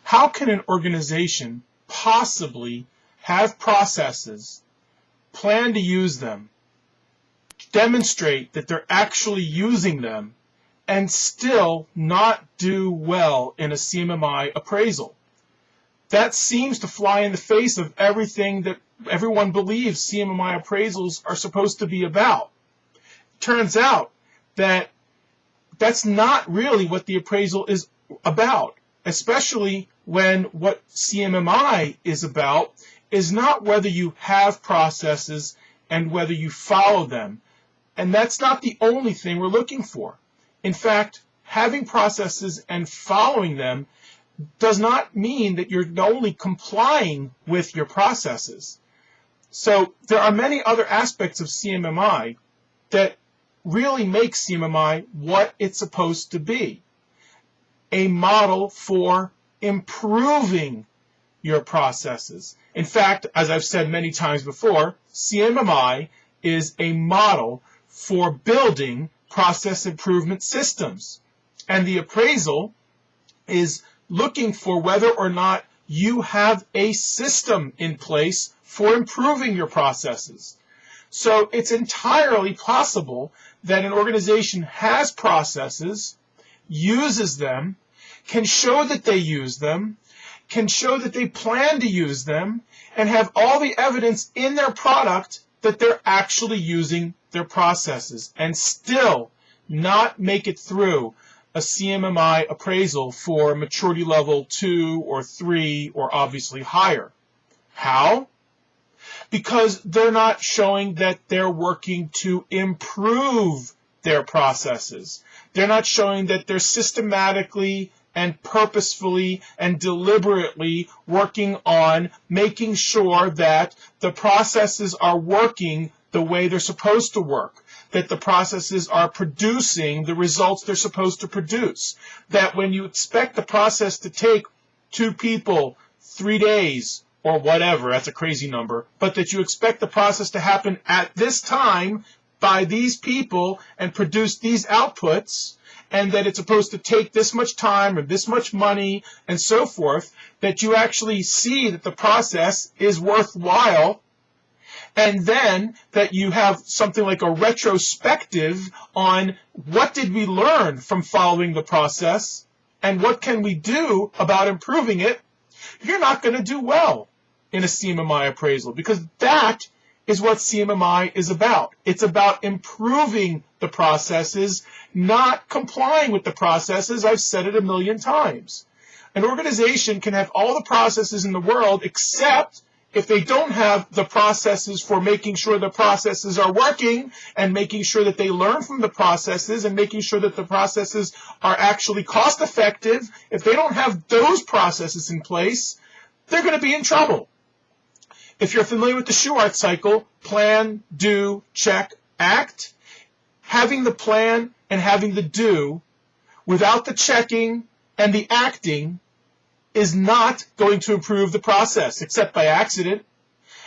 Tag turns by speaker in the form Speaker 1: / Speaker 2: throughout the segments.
Speaker 1: how can an organization possibly have processes, plan to use them, demonstrate that they're actually using them, and still not do well in a CMMI appraisal? That seems to fly in the face of everything that everyone believes CMMI appraisals are supposed to be about. Turns out that that's not really what the appraisal is about, especially when what CMMI is about is not whether you have processes and whether you follow them. And that's not the only thing we're looking for. In fact, having processes and following them does not mean that you're only complying with your processes. So there are many other aspects of CMMI that really make CMMI what it's supposed to be: a model for improving your processes. In fact, as I've said many times before, CMMI is a model for building process improvement systems. And the appraisal is looking for whether or not you have a system in place for improving your processes. So it's entirely possible that an organization has processes, uses them, can show that they use them, can show that they plan to use them, and have all the evidence in their product that they're actually using their processes, and still not make it through a CMMI appraisal for maturity level 2 or 3 or obviously higher. How? Because they're not showing that they're working to improve their processes. They're not showing that they're systematically and purposefully and deliberately working on making sure that the processes are working the way they're supposed to work, that the processes are producing the results they're supposed to produce, that when you expect the process to take 2 people 3 days or whatever, that's a crazy number, but that you expect the process to happen at this time by these people and produce these outputs, and that it's supposed to take this much time or this much money and so forth, that you actually see that the process is worthwhile, and then that you have something like a retrospective on what did we learn from following the process and what can we do about improving it, you're not going to do well in a CMMI appraisal, because that is what CMMI is about. It's about improving the processes, not complying with the processes. I've said it a million times. An organization can have all the processes in the world, except if they don't have the processes for making sure the processes are working and making sure that they learn from the processes and making sure that the processes are actually cost effective. If they don't have those processes in place, they're going to be in trouble. If you're familiar with the Shewhart cycle, plan, do, check, act, having the plan and having the do without the checking and the acting is not going to improve the process, except by accident.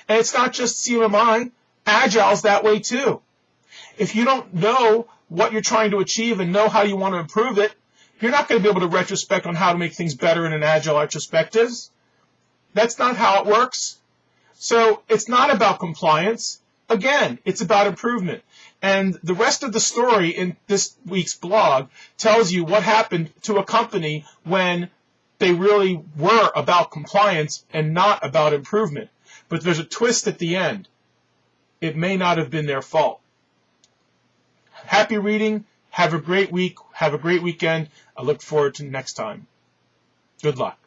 Speaker 1: And it's not just CMMI. Agile's that way too. If you don't know what you're trying to achieve and know how you want to improve it, you're not going to be able to retrospect on how to make things better in an Agile retrospectives. That's not how it works. So it's not about compliance. Again, it's about improvement. And the rest of the story in this week's blog tells you what happened to a company when they really were about compliance and not about improvement. But there's a twist at the end. It may not have been their fault. Happy reading. Have a great week. Have a great weekend. I look forward to next time. Good luck.